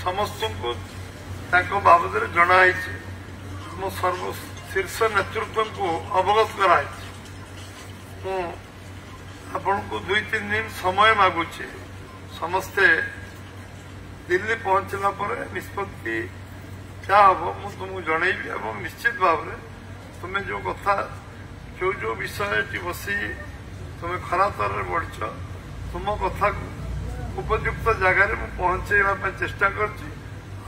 ସମସ୍ତଙ୍କୁ ତାଙ୍କ ବାବଦରେ ଜଣାଇଛି। ମୁଁ ସର୍ବ ଶୀର୍ଷ ନେତୃତ୍ୱଙ୍କୁ ଅବଗତ କରାଇଛି। ମୁଁ ଆପଣଙ୍କୁ 2-3 ଦିନ ସମୟ ମାଗୁଛି। ସମସ୍ତେ ଦିଲ୍ଲୀ ପହଞ୍ଚିଲା ପରେ ନିଷ୍ପତ୍ତି ଯାହା ହେବ ମୁଁ ତୁମକୁ ଜଣେଇବି ଏବଂ ନିଶ୍ଚିତ ଭାବରେ ତୁମେ ଯେଉଁ କଥା ଯେଉଁ ବିଷୟ ଏଠି ବସି ତୁମେ ଖରାପ ତରରେ ବଢ଼ିଛ ତୁମ କଥାକୁ ଉପଯୁକ୍ତ ଜାଗାରେ ମୁଁ ପହଞ୍ଚେଇବା ପାଇଁ ଚେଷ୍ଟା କରିଛି।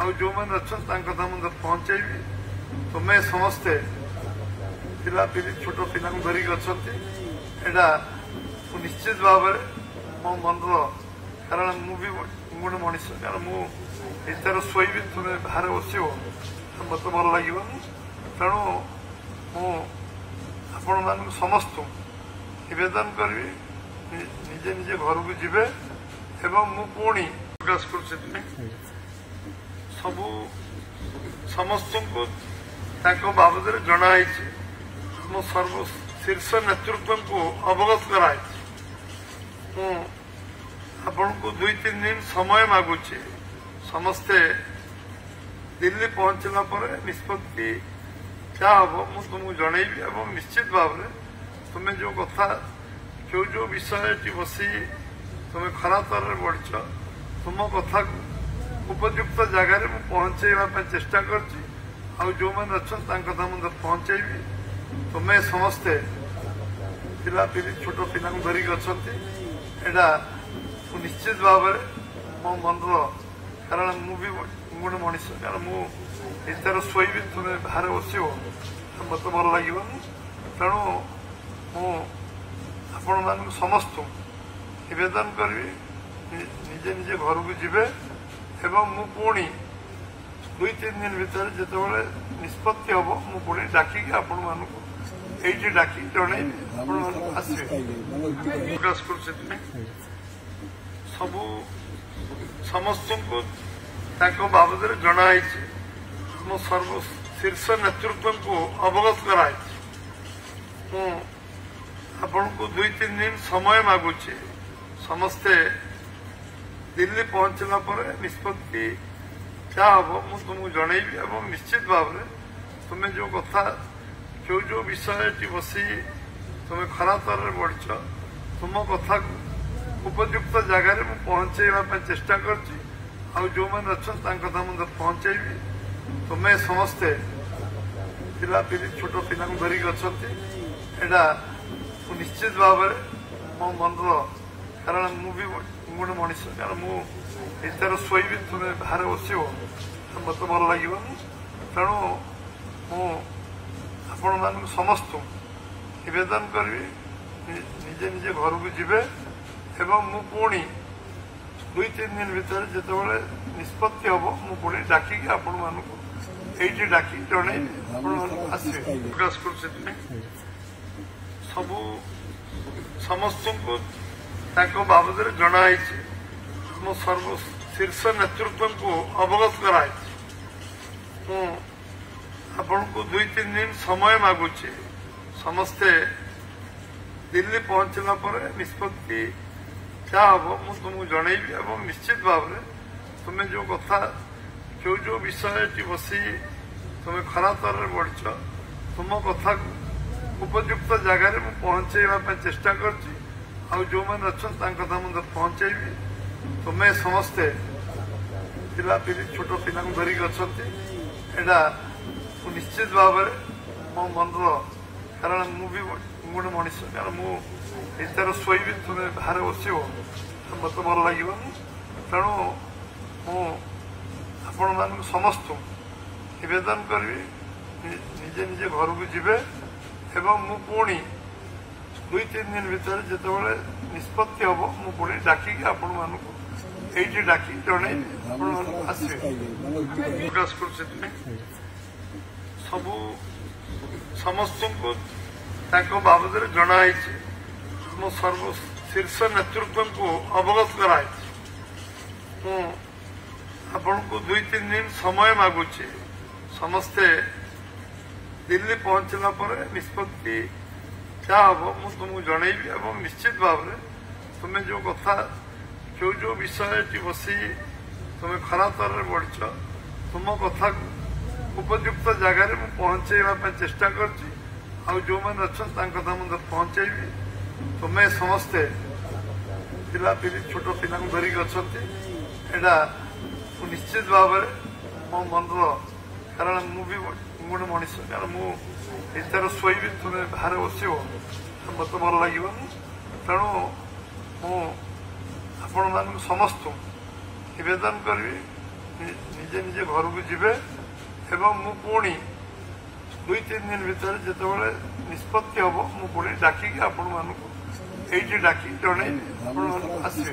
ଆଉ ଯେଉଁମାନେ ଅଛନ୍ତି ତାଙ୍କ କଥା ମଧ୍ୟ ପହଞ୍ଚେଇବି। ତୁମେ ସମସ୍ତେ ପିଲାପିଲି ଛୋଟ ପିଲାଙ୍କୁ ଧରିକି ଅଛନ୍ତି। ଏଇଟା ମୁଁ ନିଶ୍ଚିତ ଭାବରେ ମୋ ମନର, କାରଣ ମୁଁ ବି ଗୋଟେ ମଣିଷ, କାରଣ ମୁଁ ଭିତରେ ଶୋଇବି, ତୁମେ ବାହାରେ ବସିବ ମୋତେ ଭଲ ଲାଗିବନି। ତେଣୁ ମୁଁ ଆପଣମାନଙ୍କୁ ସମସ୍ତଙ୍କୁ ନିବେଦନ କରିବି ନିଜେ ନିଜେ ଘରକୁ ଯିବେ ଏବଂ ମୁଁ ପୁଣି ପ୍ରକାଶ କରୁଛି ସମସ୍ତଙ୍କୁ ତାଙ୍କ ବାବଦରେ ଜଣାଇଛି। ମୁଁ ସର୍ବ ଶୀର୍ଷ ନେତୃତ୍ୱଙ୍କୁ ଅବଗତ କରାଇଛି। ମୁଁ ଆପଣଙ୍କୁ 2-3 ଦିନ ସମୟ ମାଗୁଛି। ସମସ୍ତେ ଦିଲ୍ଲୀ ପହଞ୍ଚିଲା ପରେ ନିଷ୍ପତ୍ତି ଯାହା ହେବ ମୁଁ ତୁମକୁ ଜଣେଇବି ଏବଂ ନିଶ୍ଚିତ ଭାବରେ ତୁମେ ଯେଉଁ କଥା ଯେଉଁ ବିଷୟ ଏଠି ବସି ତୁମେ ଖରାପ ତରରେ ବଢ଼ିଛ ତୁମ କଥାକୁ ଉପଯୁକ୍ତ ଜାଗାରେ ମୁଁ ପହଞ୍ଚେଇବା ପାଇଁ ଚେଷ୍ଟା କରିଛି। ଆଉ ଯେଉଁମାନେ ଅଛନ୍ତି ତାଙ୍କ କଥା ମଧ୍ୟ ପହଞ୍ଚେଇବି। ତୁମେ ସମସ୍ତେ ପିଲାପିଲି ଛୋଟ ପିଲାଙ୍କୁ ଧରିକି ଅଛନ୍ତି। ଏଇଟା ମୁଁ ନିଶ୍ଚିତ ଭାବରେ ମୋ ମନର, କାରଣ ମୁଁ ବି ଗୋଟେ ମଣିଷ, କାରଣ ମୁଁ ଭିତରେ ଶୋଇବି, ତୁମେ ବାହାରେ ବସିବ ମୋତେ ଭଲ ଲାଗିବନି। ତେଣୁ ମୁଁ ଆପଣମାନଙ୍କୁ ସମସ୍ତଙ୍କୁ ନିବେଦନ କରିବି ନିଜେ ନିଜେ ଘରକୁ ଯିବେ ଏବଂ ମୁଁ ପୁଣି 2-3 ଦିନ ଭିତରେ ଯେତେବେଳେ ନିଷ୍ପତ୍ତି ହେବ ମୁଁ ପୁଣି ଡାକିକି ଆପଣମାନଙ୍କୁ ଏଇଠି ଡାକିକି ଜଣେଇବି, ଆପଣମାନଙ୍କୁ ଆସିବେ। ପ୍ରକାଶ କରୁଛି ସମସ୍ତଙ୍କୁ ତାଙ୍କ ବାବଦରେ ଜଣାଇଛି। ମୁଁ ସର୍ବ ଶୀର୍ଷ ନେତୃତ୍ୱଙ୍କୁ ଅବଗତ କରାଇଛି। ମୁଁ ଆପଣଙ୍କୁ 2-3 ଦିନ ସମୟ ମାଗୁଛି। ସମସ୍ତେ ଦିଲ୍ଲୀ ପହଞ୍ଚିଲା ପରେ ନିଷ୍ପତ୍ତି ଯାହା ହେବ ମୁଁ ତୁମକୁ ଜଣେଇବି ଏବଂ ନିଶ୍ଚିତ ଭାବରେ ତୁମେ ଯେଉଁ କଥା ଯେଉଁ ବିଷୟ ଏଠି ବସି ତୁମେ ଖରାପ ତରରେ ବଢ଼ିଛ ତୁମ କଥାକୁ ଉପଯୁକ୍ତ ଜାଗାରେ ମୁଁ ପହଞ୍ଚେଇବା ପାଇଁ ଚେଷ୍ଟା କରିଛି। ଆଉ ଯେଉଁମାନେ ଅଛନ୍ତି ତାଙ୍କ କଥା ମଧ୍ୟ ପହଞ୍ଚେଇବି। ତୁମେ ସମସ୍ତେ ପିଲାପିଲି ଛୋଟ ପିଲାଙ୍କୁ ଧରିକି ଅଛନ୍ତି। ଏଇଟା ମୁଁ ନିଶ୍ଚିତ ଭାବରେ ମୋ ମନର, କାରଣ ମୁଁ ବି ଗୋଟେ ମଣିଷ, କାରଣ ମୁଁ ଭିତରେ ଶୋଇବି, ତୁମେ ବାହାରେ ବସିବ ମୋତେ ଭଲ ଲାଗିବନି। ତେଣୁ ମୁଁ ଆପଣମାନଙ୍କୁ ସମସ୍ତଙ୍କୁ ନିବେଦନ କରିବି ନିଜେ ନିଜେ ଘରକୁ ଯିବେ ଏବଂ ମୁଁ ପୁଣି 2-3 ଦିନ ଭିତରେ ଯେତେବେଳେ ନିଷ୍ପତ୍ତି ହେବ ମୁଁ ପୁଣି ଡାକିକି ଆପଣମାନଙ୍କୁ ଏଇଠି ଡାକିକି ଜଣେଇବି, ଆପଣମାନଙ୍କୁ ଆସିବେ। ପ୍ରକାଶ କରୁଛି ସମସ୍ତଙ୍କୁ ତାଙ୍କ ବାବଦରେ ଜଣାଇଛି। ମୁଁ ସର୍ବ ଶୀର୍ଷ ନେତୃତ୍ୱଙ୍କୁ ଅବଗତ କରାଇଛି। ମୁଁ ଆପଣଙ୍କୁ 2-3 ଦିନ ସମୟ ମାଗୁଛି। ସମସ୍ତେ ଦିଲ୍ଲୀ ପହଞ୍ଚିଲା ପରେ ନିଷ୍ପତ୍ତି ଯାହା ହେବ ମୁଁ ତୁମକୁ ଜଣେଇବି ଏବଂ ନିଶ୍ଚିତ ଭାବରେ ତୁମେ ଯେଉଁ କଥା ଯେଉଁ ବିଷୟ ଏଠି ବସି ତୁମେ ଖରାପ ତରରେ ବଢ଼ିଛ ତୁମ କଥାକୁ ଉପଯୁକ୍ତ ଜାଗାରେ ମୁଁ ପହଞ୍ଚେଇବା ପାଇଁ ଚେଷ୍ଟା କରିଛି। ଆଉ ଯେଉଁମାନେ ଅଛନ୍ତି ତାଙ୍କ କଥା ମଧ୍ୟ ପହଞ୍ଚେଇବି। ତୁମେ ସମସ୍ତେ ପିଲାପିଲି ଛୋଟ ପିଲାଙ୍କୁ ଧରିକି ଅଛନ୍ତି। ଏଇଟା ମୁଁ ନିଶ୍ଚିତ ଭାବରେ ମୋ ମନର, କାରଣ ମୁଁ ବି ଗୋଟେ ମଣିଷ, କାରଣ ମୁଁ ଭିତରେ ଶୋଇବି, ତୁମେ ବାହାରେ ବସିବ ମୋତେ ଭଲ ଲାଗିବନି। ତେଣୁ ମୁଁ ଆପଣମାନଙ୍କୁ ସମସ୍ତଙ୍କୁ ନିବେଦନ କରିବି ନିଜେ ନିଜେ ଘରକୁ ଯିବେ ଏବଂ ମୁଁ ପୁଣି 2-3 ଦିନ ଭିତରେ ଯେତେବେଳେ ନିଷ୍ପତ୍ତି ହେବ ମୁଁ ପୁଣି ଡାକିକି ଆପଣମାନଙ୍କୁ ଏଇଠି ଡାକିକି ଜଣେଇବି, ଆପଣମାନଙ୍କୁ ଆସିବେ। ପ୍ରକାଶ କରୁଛି ସମସ୍ତଙ୍କୁ ତାଙ୍କ ବାବଦରେ ଜଣାଇଛି। ମୁଁ ସର୍ବ ଶୀର୍ଷ ନେତୃତ୍ୱଙ୍କୁ ଅବଗତ କରାଇଛି। ମୁଁ ଆପଣଙ୍କୁ 2-3 ଦିନ ସମୟ ମାଗୁଛି। ସମସ୍ତେ ଦିଲ୍ଲୀ ପହଞ୍ଚିଲା ପରେ ନିଷ୍ପତ୍ତି ଯାହା ହେବ ମୁଁ ତୁମକୁ ଜଣେଇବି ଏବଂ ନିଶ୍ଚିତ ଭାବରେ ତୁମେ ଯେଉଁ କଥା ଯେଉଁ ବିଷୟ ଏଠି ବସି तुम्हें खराब तरह बढ़छ तुम कथा उपयुक्त जगार पहुंचेवा चेष्टा करछि जो मैंने अच्छा कथा मुझे पहुंचेबी तुम्हें समस्ते पिला पिली छोट पिला धरिक अच्छा एटा निश्चित भाव मो मन कारण मुझे गोटे मनीष कारण मुझे शोबी तुम्हें बाहर बस मत भल लगे तेणु आपण मान समस्त निवेदन करी निजे निजे घर को जीवे एवं मु पुणी 2-3 दिन भीतर जिते निष्पत्ति हम मु पुणी डाकिकी आपण मानक ये डाकी जन आपण आसवे।